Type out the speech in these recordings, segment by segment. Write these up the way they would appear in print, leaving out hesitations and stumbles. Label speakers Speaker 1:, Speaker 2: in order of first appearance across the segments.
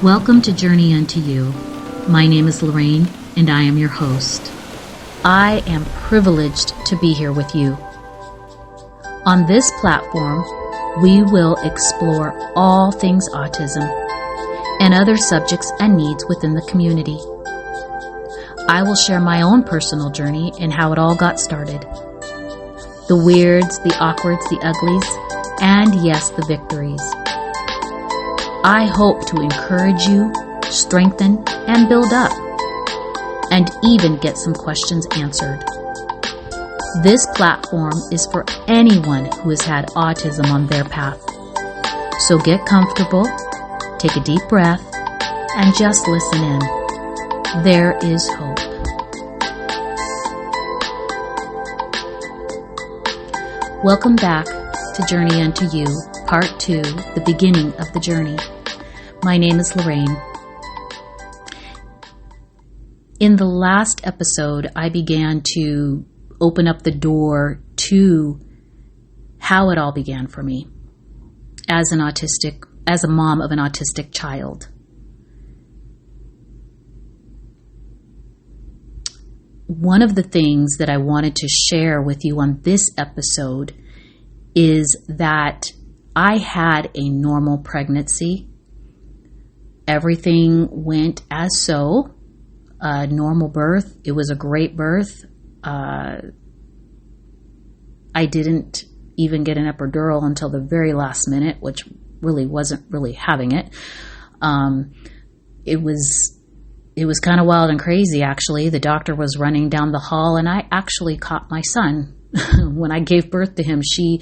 Speaker 1: Welcome to Journey Unto You. My name is Lorraine, and I am your host. I am privileged to be here with you. On this platform, we will explore all things autism and other subjects and needs within the community. I will share my own personal journey and how it all got started. The weirds, the awkwards, the uglies, and yes, the victories. I hope to encourage you, strengthen, and build up, and even get some questions answered. This platform is for anyone who has had autism on their path. So get comfortable, take a deep breath, and just listen in. There is hope. Welcome back to Journey Unto You, Part 2, the beginning of the journey. My name is Lorraine. In the last episode, I began to open up the door to how it all began for me as a mom of an autistic child. One of the things that I wanted to share with you on this episode is that I had a normal pregnancy. Everything went as so. Normal birth. It was a great birth. I didn't even get an epidural until the very last minute, which really wasn't really having it. It was kind of wild and crazy, actually. The doctor was running down the hall, and I actually caught my son. When I gave birth to him, she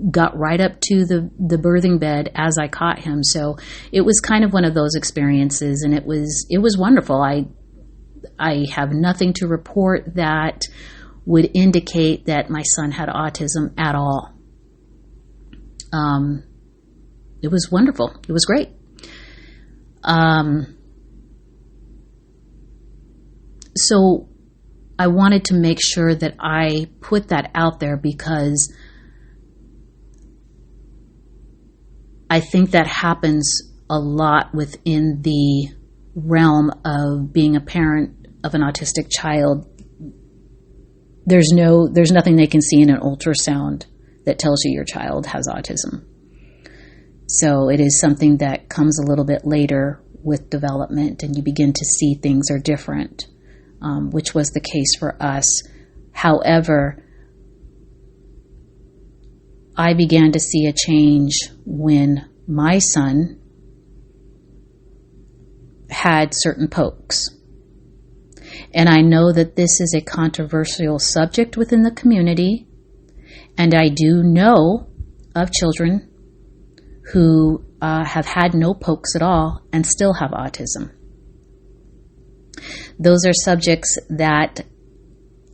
Speaker 1: got right up to the birthing bed as I caught him. So it was kind of one of those experiences, and it was wonderful. I have nothing to report that would indicate that my son had autism at all. It was wonderful. It was great. So I wanted to make sure that I put that out there because I think that happens a lot within the realm of being a parent of an autistic child. There's nothing they can see in an ultrasound that tells you your child has autism. So it is something that comes a little bit later with development, and you begin to see things are different. Which was the case for us. However, I began to see a change when my son had certain pokes. And I know that this is a controversial subject within the community, and I do know of children who have had no pokes at all and still have autism. Those are subjects that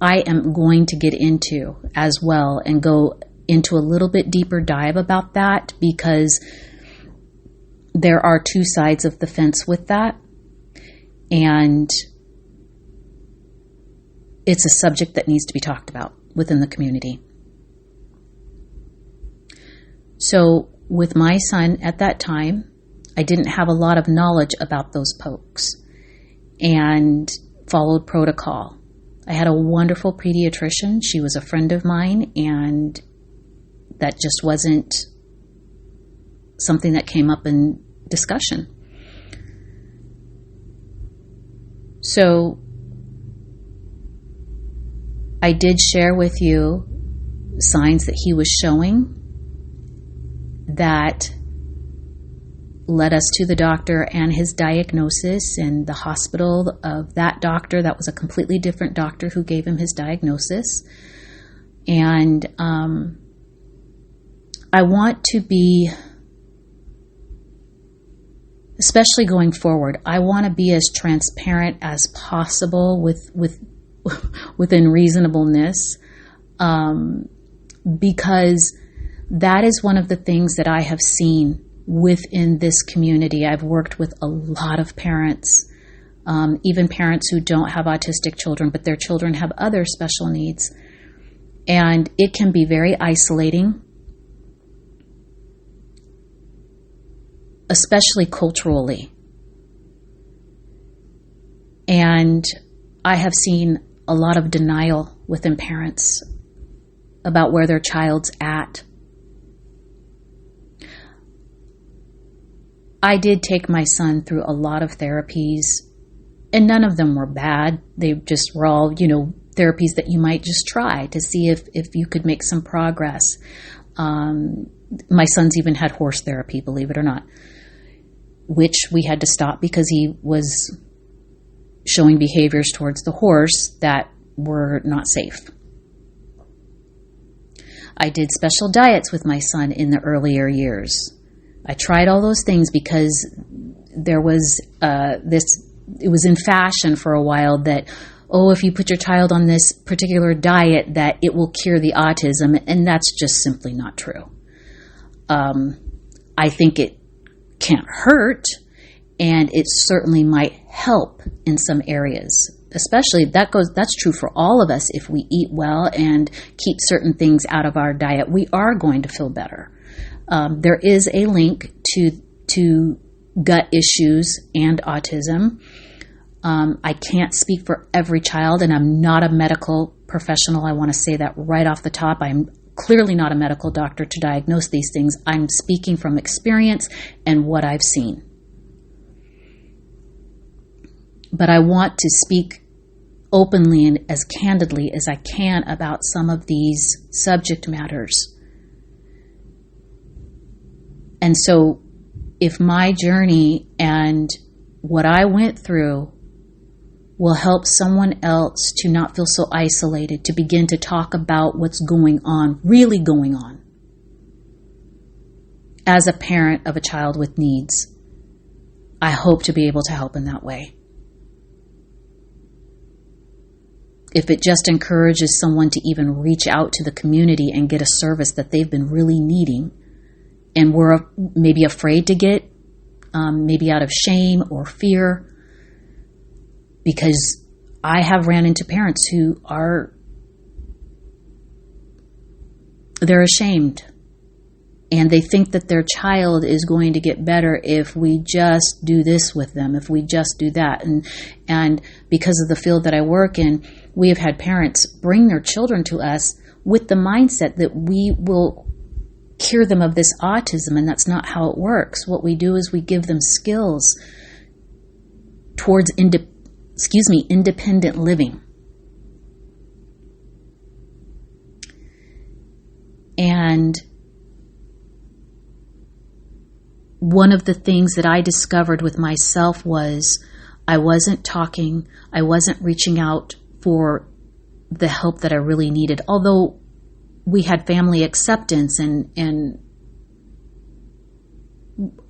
Speaker 1: I am going to get into as well and go into a little bit deeper dive about that, because there are two sides of the fence with that. And it's a subject that needs to be talked about within the community. So with my son at that time, I didn't have a lot of knowledge about those pokes and followed protocol. I had a wonderful pediatrician. She was a friend of mine, and that just wasn't something that came up in discussion. So I did share with you signs that he was showing that led us to the doctor and his diagnosis, and the hospital of that doctor. That was a completely different doctor who gave him his diagnosis. And I want to be, especially going forward, I want to be as transparent as possible within reasonableness, because that is one of the things that I have seen within this community. I've worked with a lot of parents, even parents who don't have autistic children, but their children have other special needs. And it can be very isolating, especially culturally. And I have seen a lot of denial within parents about where their child's at. I did take my son through a lot of therapies, and none of them were bad. They just were all, therapies that you might just try to see if you could make some progress. My son's even had horse therapy, believe it or not, which we had to stop because he was showing behaviors towards the horse that were not safe. I did special diets with my son in the earlier years. I tried all those things because there was it was in fashion for a while that, if you put your child on this particular diet, that it will cure the autism, and that's just simply not true. I think it can't hurt, and it certainly might help in some areas. Especially that's true for all of us. If we eat well and keep certain things out of our diet, we are going to feel better. There is a link to gut issues and autism. I can't speak for every child, and I'm not a medical professional. I want to say that right off the top. I'm clearly not a medical doctor to diagnose these things. I'm speaking from experience and what I've seen. But I want to speak openly and as candidly as I can about some of these subject matters. And so if my journey and what I went through will help someone else to not feel so isolated, to begin to talk about what's going on, really going on, as a parent of a child with needs, I hope to be able to help in that way. If it just encourages someone to even reach out to the community and get a service that they've been really needing and were maybe afraid to get, maybe out of shame or fear, because I have ran into parents who they're ashamed, and they think that their child is going to get better if we just do this with them, if we just do that. And because of the field that I work in, we have had parents bring their children to us with the mindset that we will cure them of this autism, and that's not how it works. What we do is we give them skills towards independent living. And one of the things that I discovered with myself was I wasn't talking, I wasn't reaching out for the help that I really needed. Although we had family acceptance and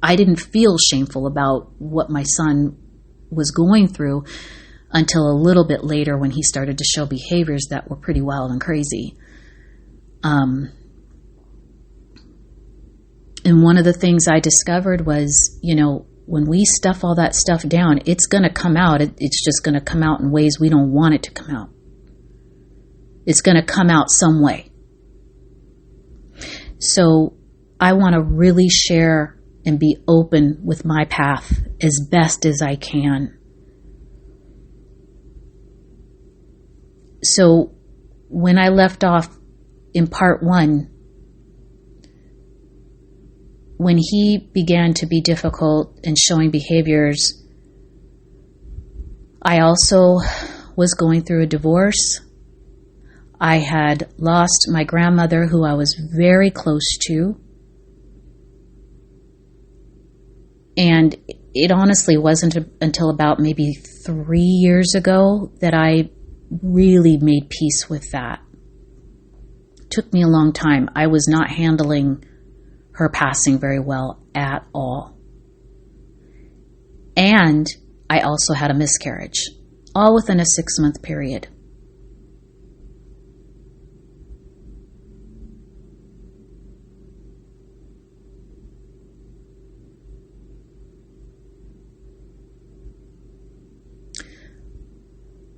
Speaker 1: I didn't feel shameful about what my son was going through until a little bit later when he started to show behaviors that were pretty wild and crazy. And one of the things I discovered was, when we stuff all that stuff down, it's going to come out. It's just going to come out in ways we don't want it to come out. It's going to come out some way. So I want to really share and be open with my path as best as I can. So when I left off in part 1, when he began to be difficult and showing behaviors, I also was going through a divorce. I had lost my grandmother, who I was very close to. And it honestly wasn't until about maybe 3 years ago that I really made peace with that. It took me a long time. I was not handling her passing very well at all. And I also had a miscarriage, all within a 6-month period.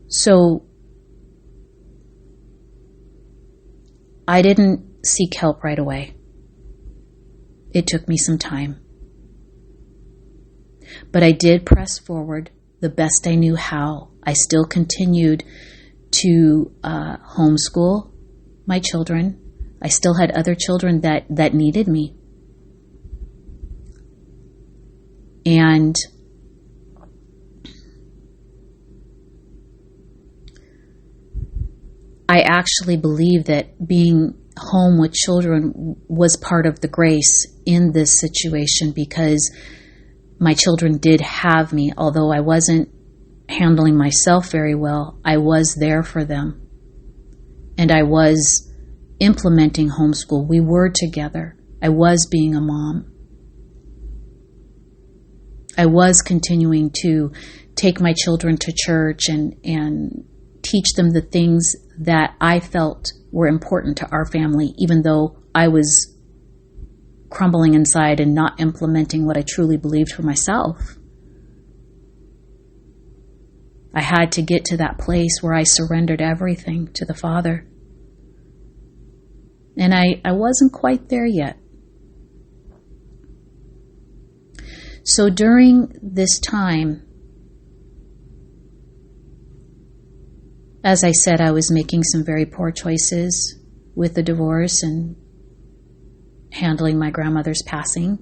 Speaker 1: So I didn't seek help right away. It took me some time. But I did press forward the best I knew how. I still continued to homeschool my children. I still had other children that needed me. And I actually believe that being home with children was part of the grace in this situation, because my children did have me. Although I wasn't handling myself very well, I was there for them. And I was implementing homeschool. We were together. I was being a mom. I was continuing to take my children to church and teach them the things that I felt were important to our family, even though I was crumbling inside and not implementing what I truly believed for myself. I had to get to that place where I surrendered everything to the Father. And I wasn't quite there yet. So during this time, as I said, I was making some very poor choices with the divorce and handling my grandmother's passing.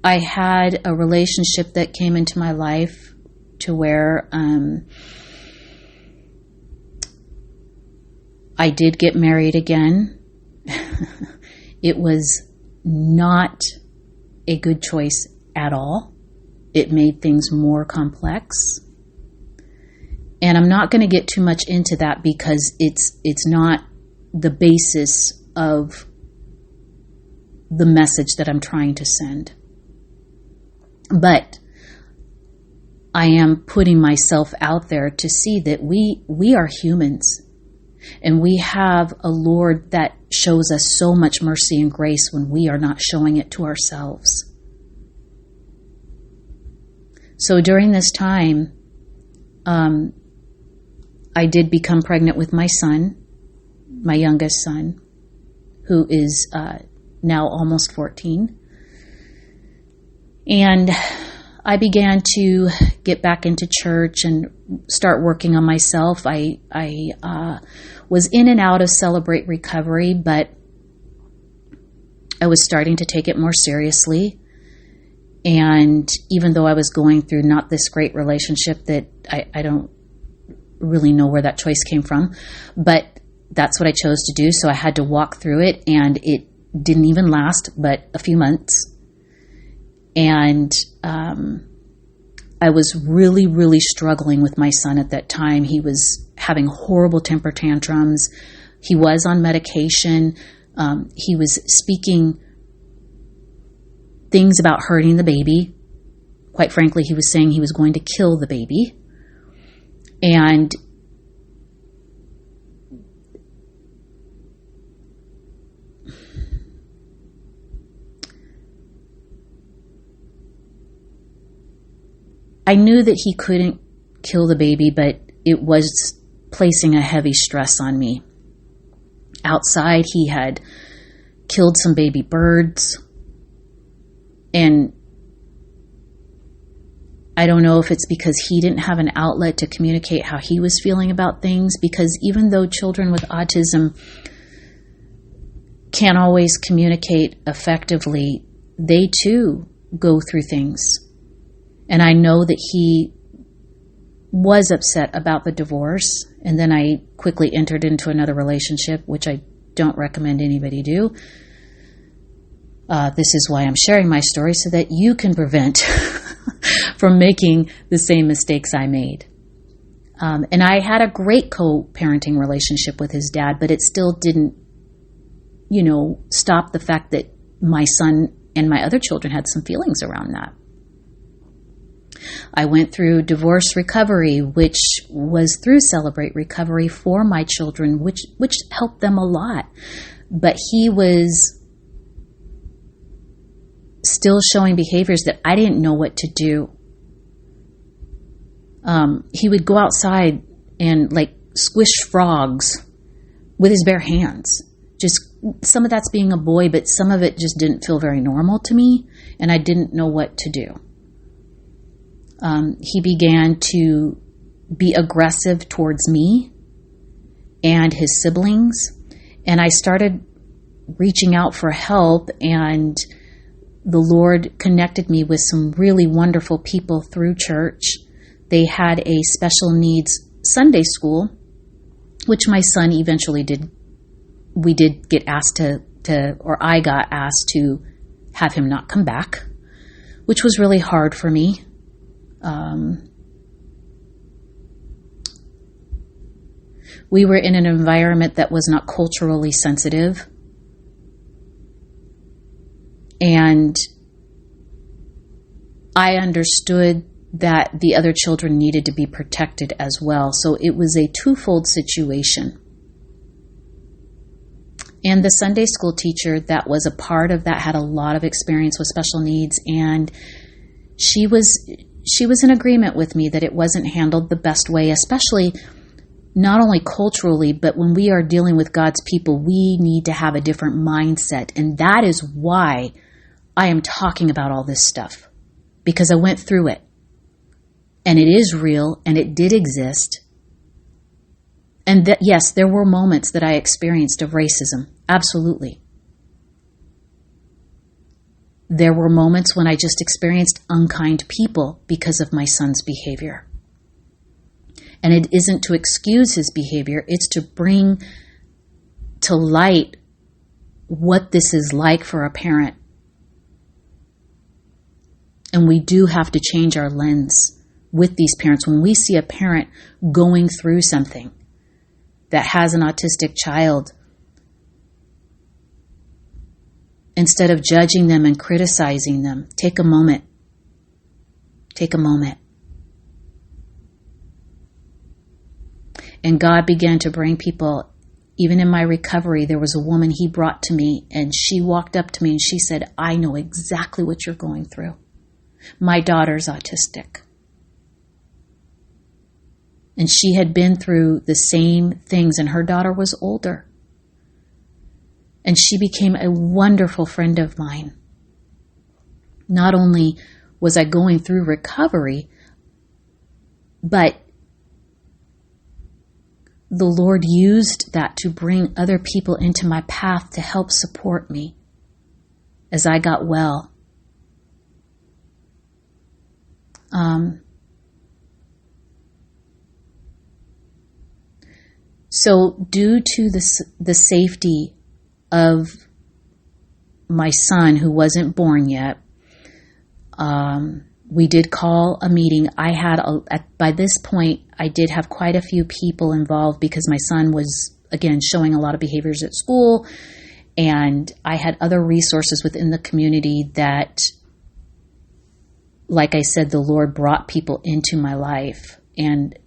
Speaker 1: I had a relationship that came into my life to where I did get married again. It was not a good choice at all. It made things more complex. And I'm not going to get too much into that because it's not the basis of the message that I'm trying to send. But I am putting myself out there to see that we are humans, and we have a Lord that shows us so much mercy and grace when we are not showing it to ourselves. So during this time, I did become pregnant with my son, my youngest son, who is now almost 14. And I began to get back into church and start working on myself. I was in and out of Celebrate Recovery, but I was starting to take it more seriously. And even though I was going through not this great relationship that I don't really know where that choice came from, but that's what I chose to do. So I had to walk through it, and it didn't even last but a few months. And I was really, really struggling with my son at that time. He was having horrible temper tantrums. He was on medication. He was speaking things about hurting the baby. Quite frankly, he was saying he was going to kill the baby. And I knew that he couldn't kill the baby, but it was placing a heavy stress on me. Outside, he had killed some baby birds. And I don't know if it's because he didn't have an outlet to communicate how he was feeling about things, because even though children with autism can't always communicate effectively, they too go through things. And I know that he was upset about the divorce, and then I quickly entered into another relationship, which I don't recommend anybody do. This is why I'm sharing my story, so that you can prevent from making the same mistakes I made. And I had a great co-parenting relationship with his dad, but it still didn't, stop the fact that my son and my other children had some feelings around that. I went through divorce recovery, which was through Celebrate Recovery for my children, which helped them a lot. But he was still showing behaviors that I didn't know what to do. He would go outside and squish frogs with his bare hands. just some of that's being a boy, but some of it just didn't feel very normal to me, and I didn't know what to do. He began to be aggressive towards me and his siblings, and I started reaching out for help, and the Lord connected me with some really wonderful people through church. They had a special needs Sunday school, which my son eventually did. We did get asked or I got asked to have him not come back, which was really hard for me. We were in an environment that was not culturally sensitive. And I understood that the other children needed to be protected as well. So it was a twofold situation. And the Sunday school teacher that was a part of that had a lot of experience with special needs. And she was in agreement with me that it wasn't handled the best way, especially not only culturally, but when we are dealing with God's people, we need to have a different mindset. And that is why I am talking about all this stuff, because I went through it, and it is real, and it did exist. And that, yes, there were moments that I experienced of racism. Absolutely. There were moments when I just experienced unkind people because of my son's behavior. And it isn't to excuse his behavior, it's to bring to light what this is like for a parent. And we do have to change our lens with these parents. When we see a parent going through something that has an autistic child, instead of judging them and criticizing them, take a moment. Take a moment. And God began to bring people. Even in my recovery, there was a woman he brought to me, and she walked up to me and she said, I know exactly what you're going through. My daughter's autistic. And she had been through the same things, and her daughter was older. And she became a wonderful friend of mine. Not only was I going through recovery, but the Lord used that to bring other people into my path to help support me as I got well. So due to the safety of my son, who wasn't born yet, we did call a meeting. By this point, I did have quite a few people involved because my son was, again, showing a lot of behaviors at school. And I had other resources within the community that, like I said, the Lord brought people into my life, and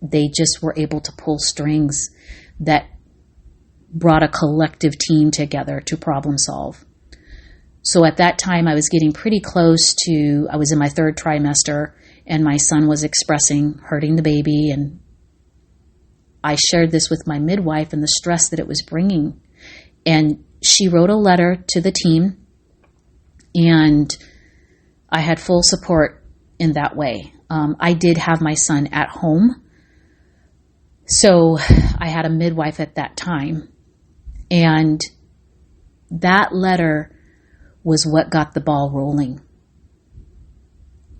Speaker 1: they just were able to pull strings that brought a collective team together to problem solve. So at that time, I was getting pretty close to, I was in my third trimester, and my son was expressing hurting the baby. And I shared this with my midwife and the stress that it was bringing. And she wrote a letter to the team, and I had full support in that way. I did have my son at home. So I had a midwife at that time. And that letter was what got the ball rolling.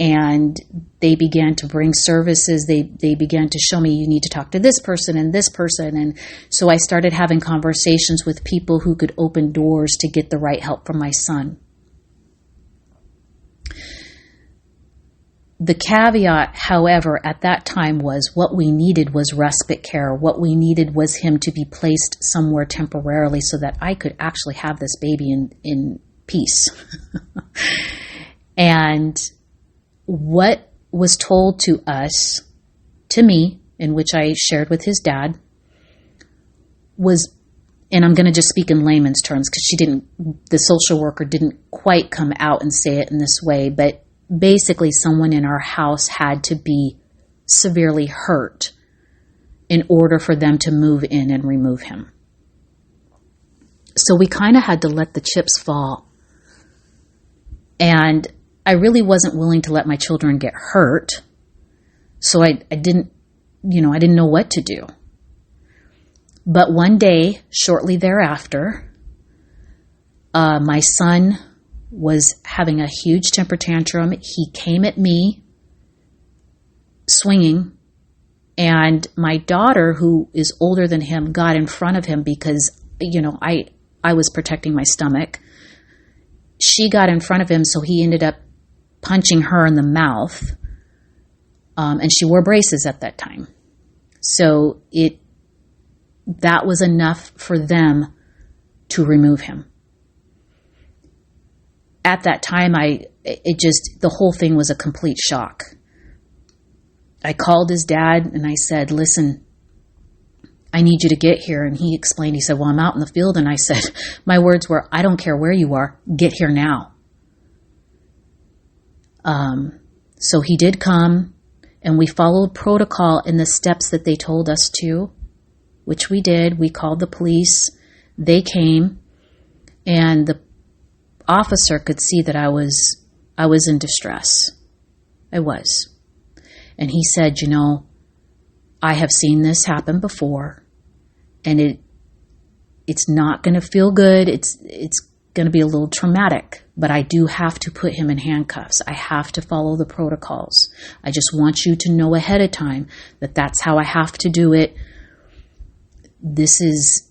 Speaker 1: And they began to bring services. They began to show me, you need to talk to this person and this person. And so I started having conversations with people who could open doors to get the right help for my son. The caveat, however, at that time was what we needed was respite care. What we needed was him to be placed somewhere temporarily so that I could actually have this baby in peace. And what was told to us, to me, in which I shared with his dad, was, and I'm going to just speak in layman's terms because the social worker didn't quite come out and say it in this way, but basically someone in our house had to be severely hurt in order for them to move in and remove him. So we kind of had to let the chips fall. And I really wasn't willing to let my children get hurt. So I didn't know what to do. But one day, shortly thereafter, my son was having a huge temper tantrum. He came at me swinging, and my daughter, who is older than him, got in front of him because, I was protecting my stomach. She got in front of him, so he ended up punching her in the mouth. And she wore braces at that time. So that was enough for them to remove him. At that time, the whole thing was a complete shock. I called his dad and I said, listen, I need you to get here. And he explained, he said, well, I'm out in the field. And I said, my words were, I don't care where you are, get here now. So he did come, and we followed protocol in the steps that they told us to, which we did. We called the police. They came, and the officer could see that I was in distress. I was. And he said, I have seen this happen before, and it's not going to feel good. It's going to be a little traumatic, but I do have to put him in handcuffs. I have to follow the protocols. I just want you to know ahead of time that that's how I have to do it. These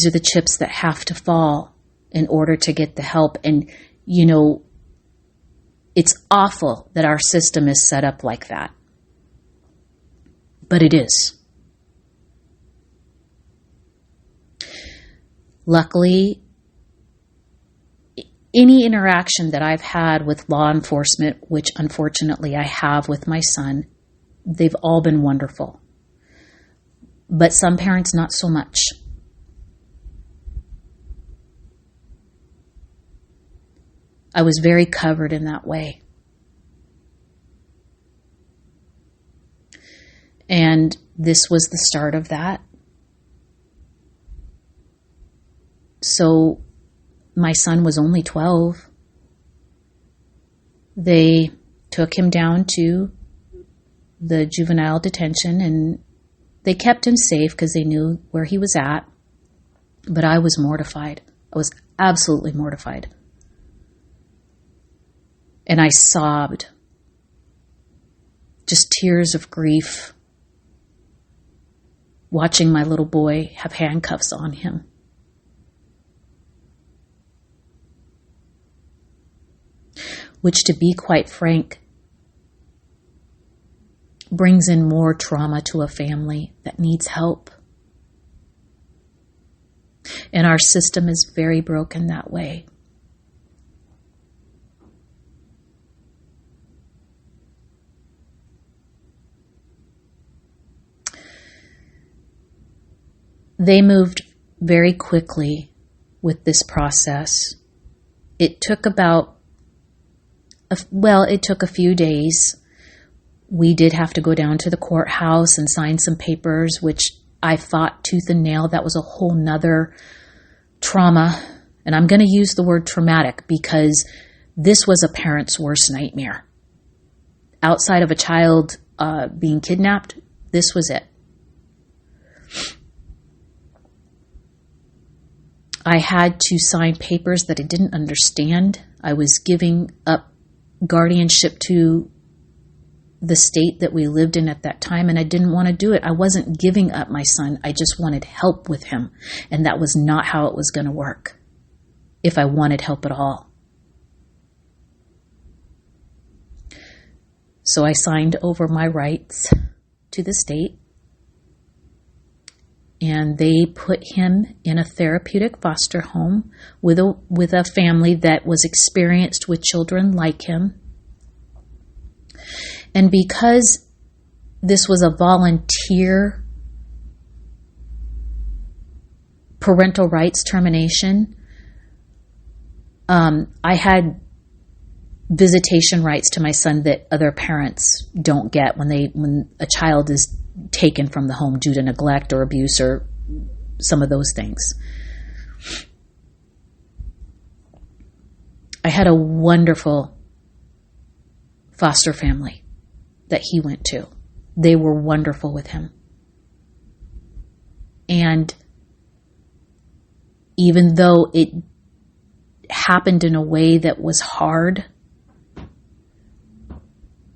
Speaker 1: are the chips that have to fall in order to get the help. And, it's awful that our system is set up like that. But it is. Luckily, any interaction that I've had with law enforcement, which unfortunately I have with my son, they've all been wonderful. But some parents, not so much. I was very covered in that way. And this was the start of that. So my son was only 12. They took him down to the juvenile detention, and they kept him safe because they knew where he was at. But I was mortified. I was absolutely mortified. And I sobbed. Just tears of grief, watching my little boy have handcuffs on him. Which, to be quite frank, brings in more trauma to a family that needs help. And our system is very broken that way. They moved very quickly with this process. It took it took a few days. We did have to go down to the courthouse and sign some papers, which I fought tooth and nail. That was a whole nother trauma. And I'm going to use the word traumatic because this was a parent's worst nightmare. Outside of a child being kidnapped, this was it. I had to sign papers that I didn't understand. I was giving up guardianship to the state that we lived in at that time, and I didn't want to do it. I wasn't giving up my son. I just wanted help with him, and that was not how it was going to work if I wanted help at all. So I signed over my rights to the state, and they put him in a therapeutic foster home with a family that was experienced with children like him. And because this was a volunteer parental rights termination, I had visitation rights to my son that other parents don't get when a child is taken from the home due to neglect or abuse or some of those things. had a wonderful foster family that he went to. They were wonderful with him. And even though it happened in a way that was hard,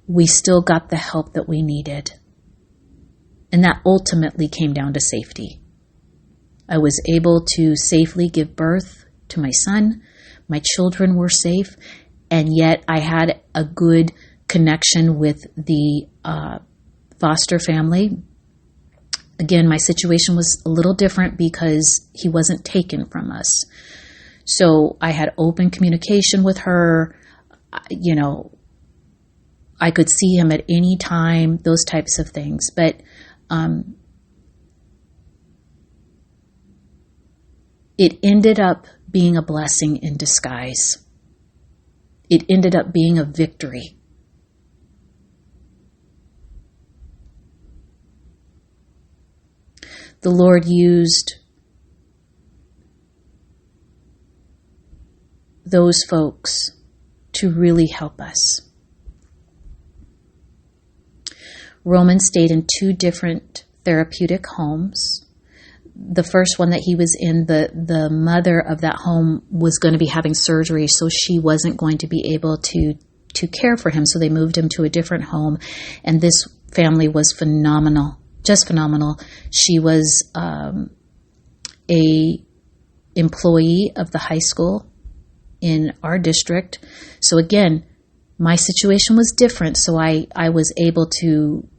Speaker 1: we still got the help that we needed. And that ultimately came down to safety. I was able to safely give birth to my son. My children were safe. And yet I had a good connection with the foster family. Again, my situation was a little different because he wasn't taken from us. So I had open communication with her. You know, I could see him at any time, those types of things. But it ended up being a blessing in disguise. It ended up being a victory. The Lord used those folks to really help us. Roman stayed in 2 different therapeutic homes. The first one that he was in, the mother of that home was going to be having surgery, so she wasn't going to be able to care for him. So they moved him to a different home. And this family was phenomenal, just phenomenal. She was a employee of the high school in our district. So again, my situation was different. So I was able to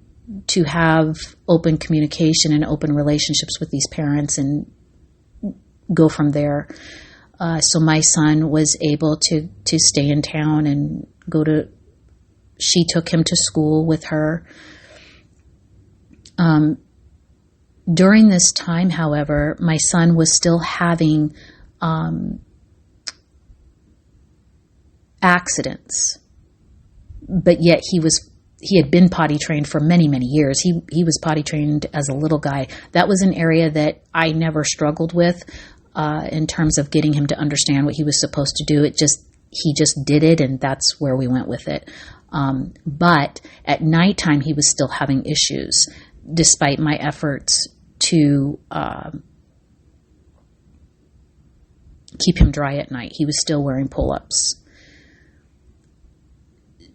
Speaker 1: have open communication and open relationships with these parents and go from there. So my son was able to stay in town and she took him to school with her. During this time, however, my son was still having accidents, but yet he had been potty trained for many, many years. He was potty trained as a little guy. That was an area that I never struggled with in terms of getting him to understand what he was supposed to do. He just did it, and that's where we went with it. But at nighttime, he was still having issues, despite my efforts to keep him dry at night. He was still wearing pull-ups.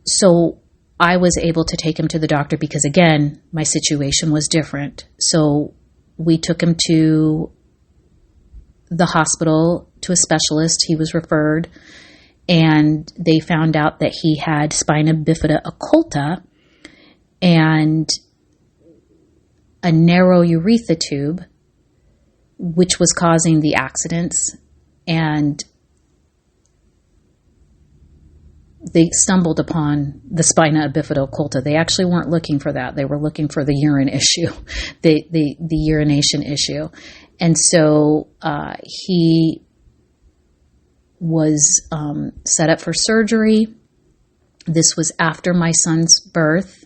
Speaker 1: So I was able to take him to the doctor because, again, my situation was different. So we took him to the hospital, to a specialist. He was referred, and they found out that he had spina bifida occulta and a narrow urethra tube, which was causing the accidents. And they stumbled upon the spina bifida occulta. They actually weren't looking for that. They were looking for the urine issue, the urination issue. And so he was set up for surgery. This was after my son's birth.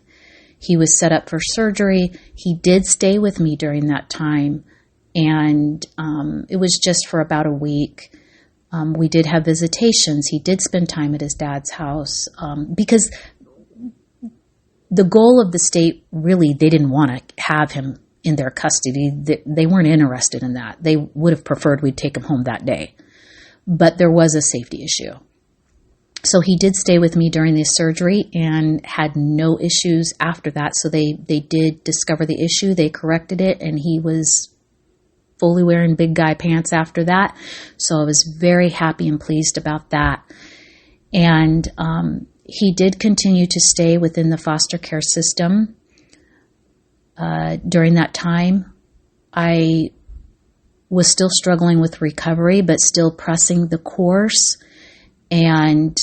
Speaker 1: He was set up for surgery. He did stay with me during that time, and it was just for about a week. We did have visitations. He did spend time at his dad's house because the goal of the state, really, they didn't want to have him in their custody. They weren't interested in that. They would have preferred we'd take him home that day. But there was a safety issue. So he did stay with me during the surgery and had no issues after that. So they did discover the issue. They corrected it, and he was fully wearing big guy pants after that. So I was very happy and pleased about that. And he did continue to stay within the foster care system. During that time, I was still struggling with recovery, but still pressing the course. And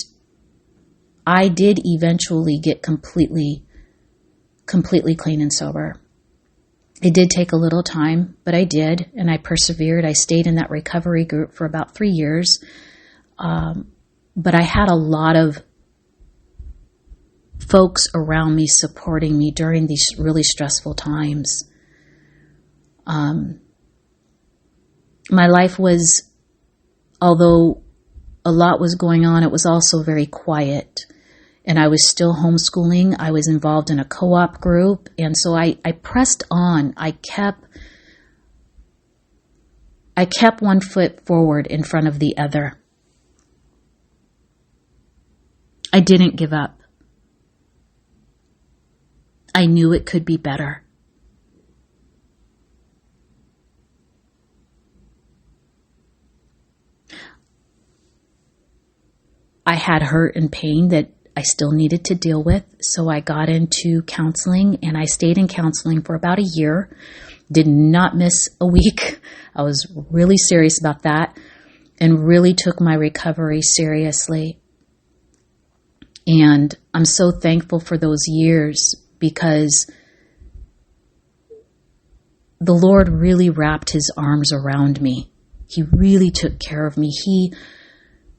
Speaker 1: I did eventually get completely clean and sober. It did take a little time, but I did, and I persevered. I stayed in that recovery group for about 3 years. But I had a lot of folks around me supporting me during these really stressful times. My life was, although a lot was going on, it was also very quiet. And I was still homeschooling. I was involved in a co-op group. And so I pressed on. I kept one foot forward in front of the other. I didn't give up. I knew it could be better. I had hurt and pain that I still needed to deal with, so I got into counseling, and I stayed in counseling for about a year. Did not miss a week. I was really serious about that and really took my recovery seriously. And I'm so thankful for those years because the Lord really wrapped his arms around me. He really took care of me.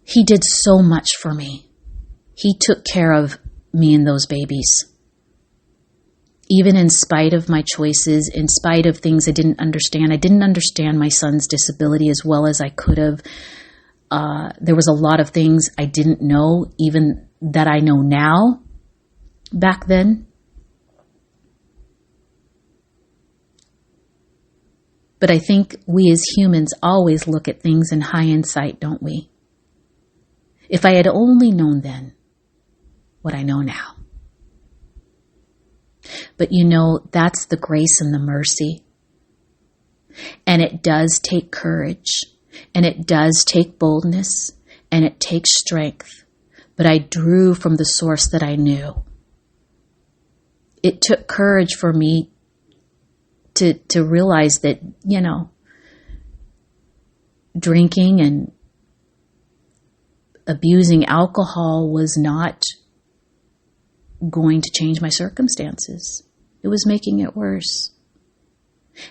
Speaker 1: He did so much for me. He took care of me and those babies. Even in spite of my choices, in spite of things I didn't understand my son's disability as well as I could have. There was a lot of things I didn't know, even that I know now, back then. But I think we as humans always look at things in hindsight, don't we? If I had only known then what I know now. But that's the grace and the mercy. And it does take courage, and it does take boldness, and it takes strength. But I drew from the source that I knew. It took courage for me to realize that, drinking and abusing alcohol was not going to change my circumstances. It was making it worse.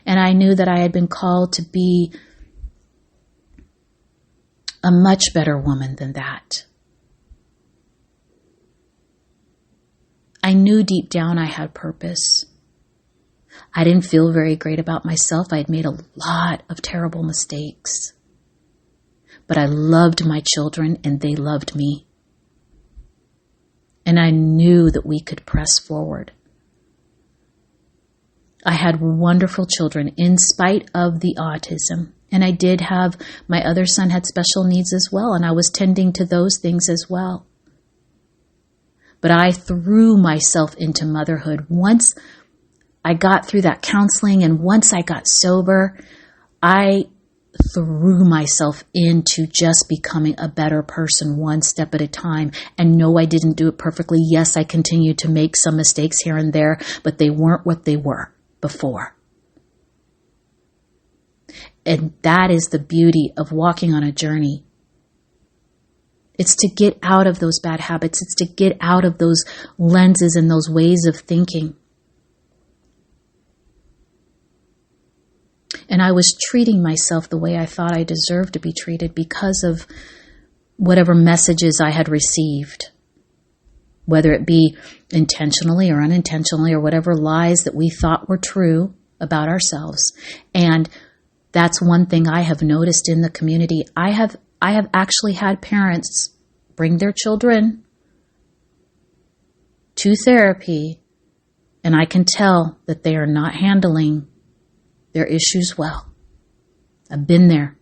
Speaker 1: And I knew that I had been called to be a much better woman than that. I knew deep down I had purpose. I didn't feel very great about myself. I had made a lot of terrible mistakes. But I loved my children and they loved me. And I knew that we could press forward. I had wonderful children in spite of the autism. And I did have, my other son had special needs as well. And I was tending to those things as well. But I threw myself into motherhood. Once I got through that counseling and once I got sober, I threw myself into just becoming a better person one step at a time. And no, I didn't do it perfectly. Yes, I continued to make some mistakes here and there, but they weren't what they were before. And that is the beauty of walking on a journey. It's to get out of those bad habits. It's to get out of those lenses and those ways of thinking. And I was treating myself the way I thought I deserved to be treated because of whatever messages I had received, whether it be intentionally or unintentionally or whatever lies that we thought were true about ourselves. And that's one thing I have noticed in the community. I have actually had parents bring their children to therapy, and I can tell that they are not handling their issues well. I've been there.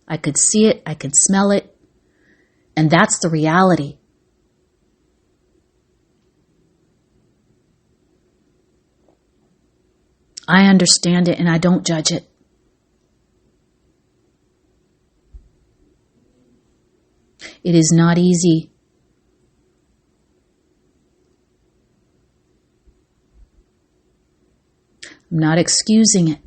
Speaker 1: I could see it. I could smell it. And that's the reality. I understand it and I don't judge it. It is not easy. I'm not excusing it.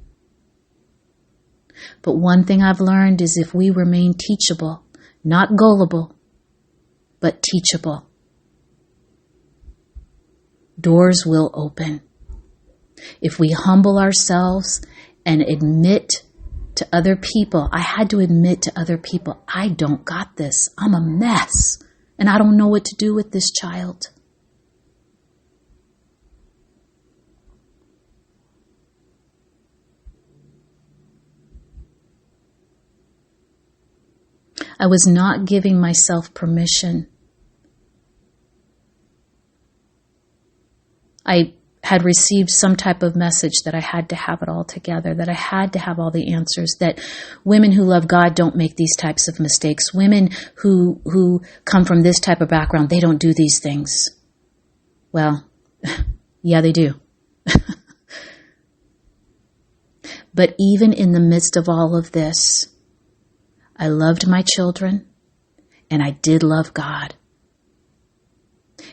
Speaker 1: But one thing I've learned is if we remain teachable, not gullible, but teachable, doors will open. If we humble ourselves and admit to other people, I had to admit to other people, I don't got this. I'm a mess and I don't know what to do with this child. I was not giving myself permission. I had received some type of message that I had to have it all together, that I had to have all the answers, that women who love God don't make these types of mistakes. Women who come from this type of background, they don't do these things. Well, yeah, they do. But even in the midst of all of this, I loved my children and I did love God.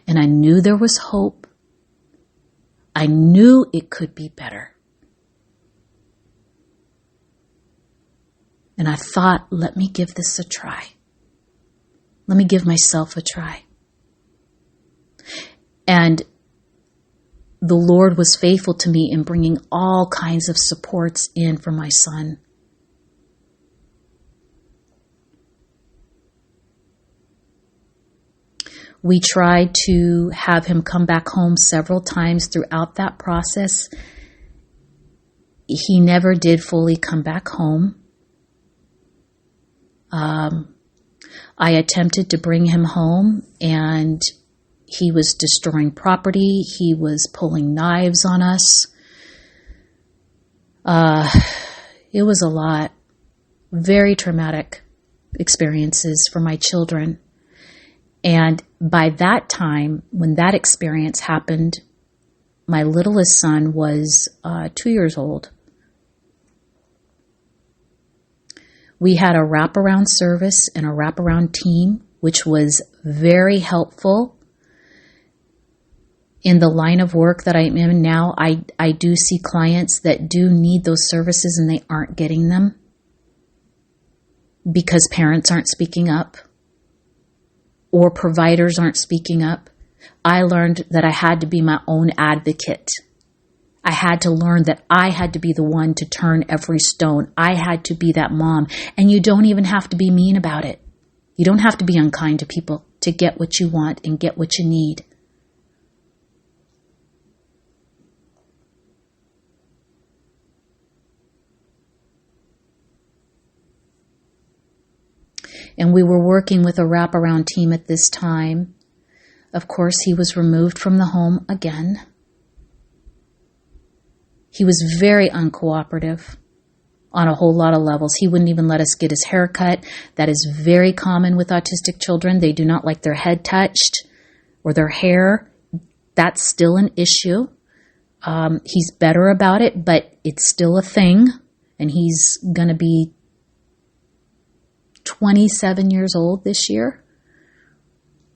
Speaker 1: And I knew there was hope. I knew it could be better. And I thought, let me give this a try. Let me give myself a try. And the Lord was faithful to me in bringing all kinds of supports in for my son. We tried to have him come back home several times throughout that process. He never did fully come back home. I attempted to bring him home and he was destroying property. He was pulling knives on us. It was a lot. Very traumatic experiences for my children. And by that time, when that experience happened, my littlest son was 2 years old. We had a wraparound service and a wraparound team, which was very helpful. In the line of work that I'm in now, I do see clients that do need those services and they aren't getting them because parents aren't speaking up or providers aren't speaking up. I learned that I had to be my own advocate. I had to learn that I had to be the one to turn every stone. I had to be that mom. And you don't even have to be mean about it. You don't have to be unkind to people to get what you want and get what you need. And we were working with a wraparound team at this time. Of course, he was removed from the home again. He was very uncooperative on a whole lot of levels. He wouldn't even let us get his hair cut. That is very common with autistic children. They do not like their head touched or their hair. That's still an issue. He's better about it, but it's still a thing. And he's going to be 27 years old this year.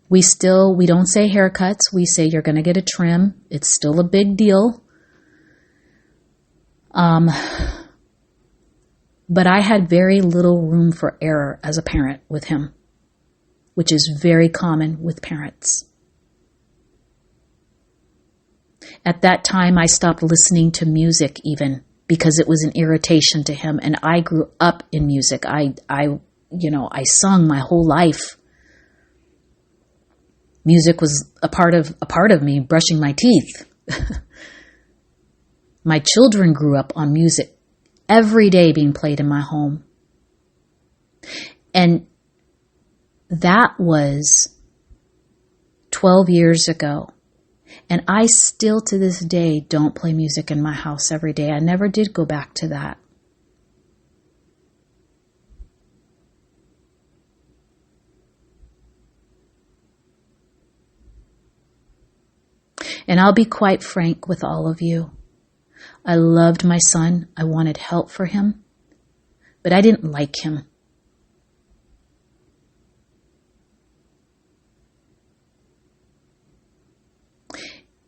Speaker 1: We don't say haircuts. We say you're going to get a trim. It's still a big deal. But I had very little room for error as a parent with him, which is very common with parents. At that time, I stopped listening to music even because it was an irritation to him. And I grew up in music. I sung my whole life. Music was a part of me brushing my teeth. My children grew up on music every day being played in my home. And that was 12 years ago. And I still to this day don't play music in my house every day. I never did go back to that. And I'll be quite frank with all of you. I loved my son. I wanted help for him, but I didn't like him.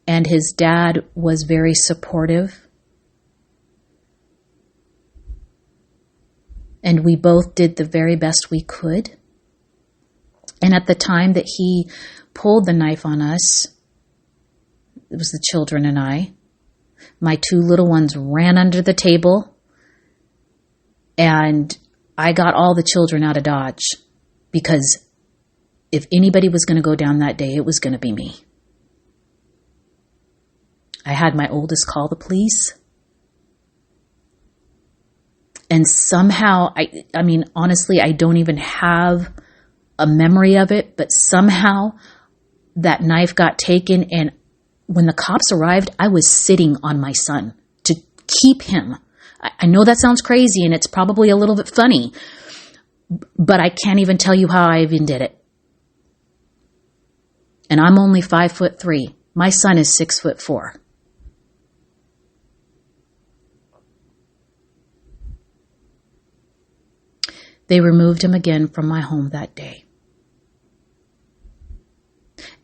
Speaker 1: And his dad was very supportive. And we both did the very best we could. And at the time that he pulled the knife on us, it was the children and I. My two little ones ran under the table, and I got all the children out of Dodge because if anybody was going to go down that day, it was going to be me. I had my oldest call the police, And somehow, I mean, honestly, I don't even have a memory of it, but somehow that knife got taken. And when the cops arrived, I was sitting on my son to keep him. I know that sounds crazy and it's probably a little bit funny, but I can't even tell you how I even did it. And I'm only 5'3". My son is 6'4". They removed him again from my home that day.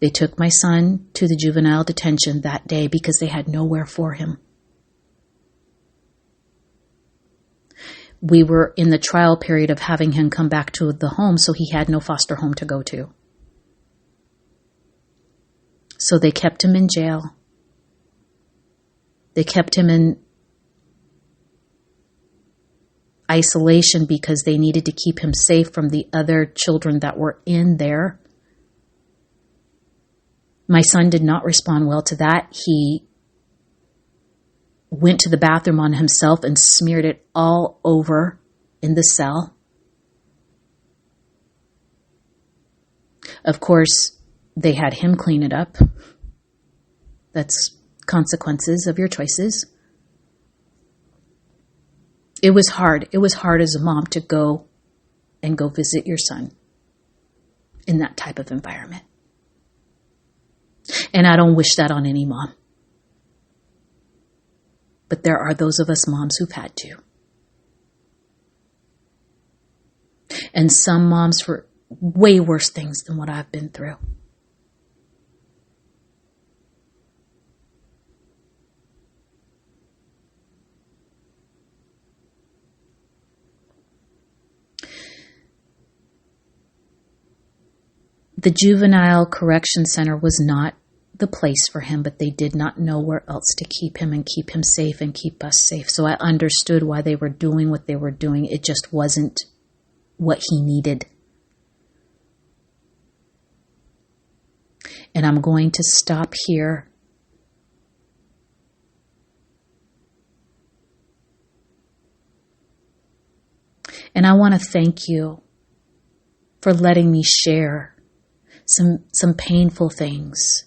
Speaker 1: They took my son to the juvenile detention that day because they had nowhere for him. We were in the trial period of having him come back to the home, so he had no foster home to go to. So they kept him in jail. They kept him in isolation because they needed to keep him safe from the other children that were in there. My son did not respond well to that. He went to the bathroom on himself and smeared it all over in the cell. Of course, they had him clean it up. That's consequences of your choices. It was hard. It was hard as a mom to go visit your son in that type of environment. And I don't wish that on any mom. But there are those of us moms who've had to. And some moms for way worse things than what I've been through. The juvenile correction center was not the place for him, but they did not know where else to keep him and keep him safe and keep us safe. So I understood why they were doing what they were doing. It just wasn't what he needed. And I'm going to stop here. And I want to thank you for letting me share some painful things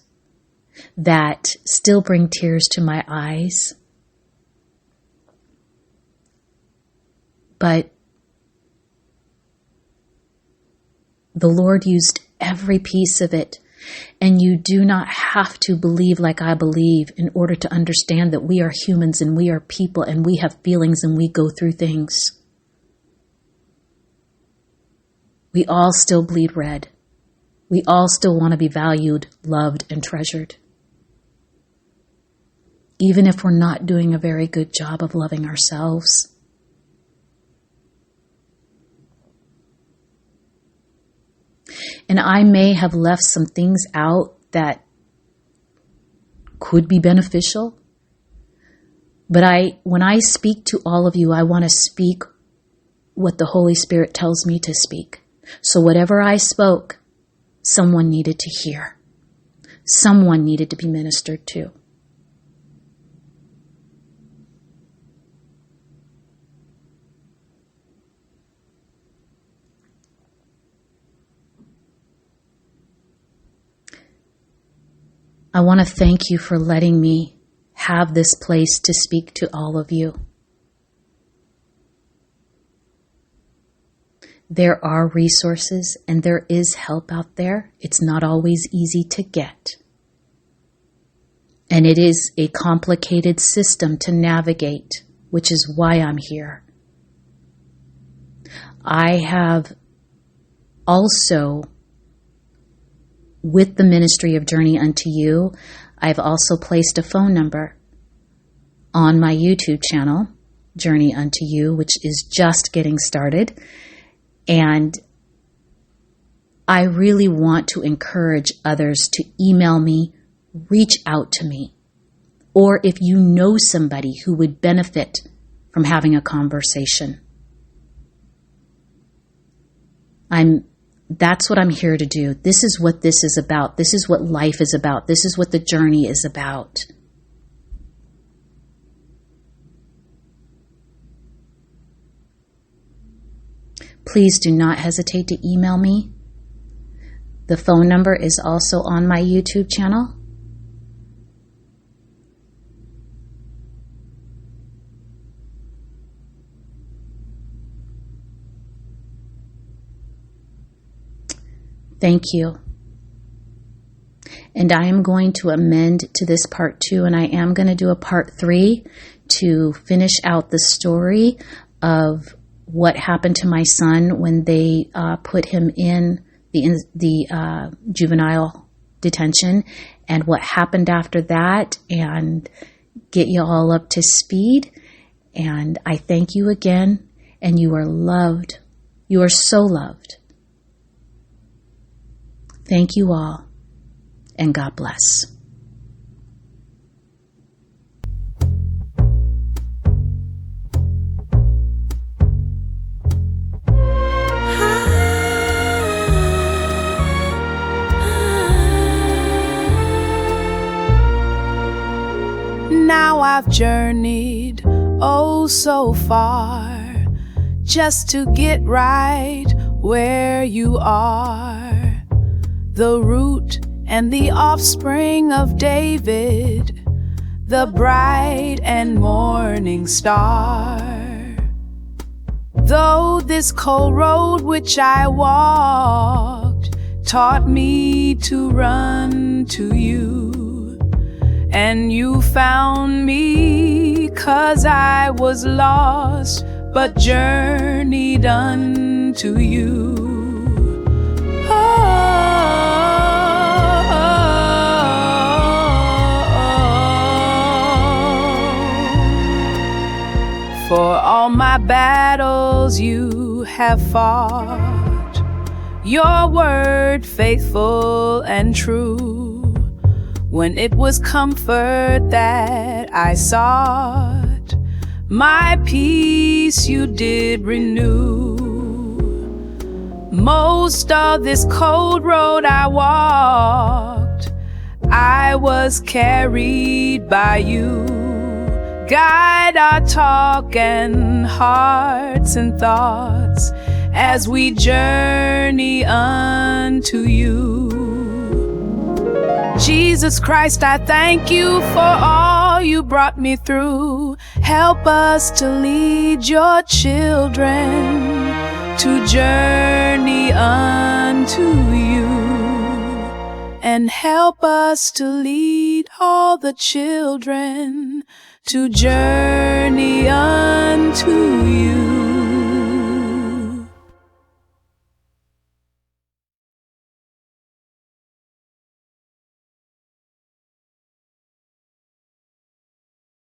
Speaker 1: that still bring tears to my eyes. But the Lord used every piece of it. And you do not have to believe like I believe in order to understand that we are humans and we are people and we have feelings and we go through things. We all still bleed red. We all still want to be valued, loved, and treasured. Even if we're not doing a very good job of loving ourselves. And I may have left some things out that could be beneficial. But when I speak to all of you, I want to speak what the Holy Spirit tells me to speak. So whatever I spoke, someone needed to hear. Someone needed to be ministered to. I want to thank you for letting me have this place to speak to all of you. There are resources and there is help out there. It's not always easy to get. And it is a complicated system to navigate, which is why I'm here. I have also, with the ministry of Journey Unto You, I've also placed a phone number on my YouTube channel, Journey Unto You, which is just getting started. And I really want to encourage others to email me, reach out to me, or if you know somebody who would benefit from having a conversation. That's what I'm here to do. This is what this is about. This is what life is about. This is what the journey is about. please do not hesitate to email me. The phone number is also on my YouTube channel. Thank you. And I am going to amend to this part 2, and I am going to do a part 3 to finish out the story of what happened to my son when they put him in the juvenile detention, and what happened after that, and get you all up to speed. And I thank you again, and you are loved. You are so loved. Thank you all, and God bless.
Speaker 2: Now I've journeyed oh so far just to get right where you are. The root and the offspring of David, the bright and morning star. Though this cold road which I walked taught me to run to you, and you found me 'cause I was lost, but journeyed unto you. For all my battles you have fought, your word faithful and true. When it was comfort that I sought, my peace you did renew. Most of this cold road I walked, I was carried by you. Guide our talk and hearts and thoughts as we journey unto you. Jesus Christ, I thank you for all you brought me through. Help us to lead your children to journey unto you, and help us to lead all the children to journey unto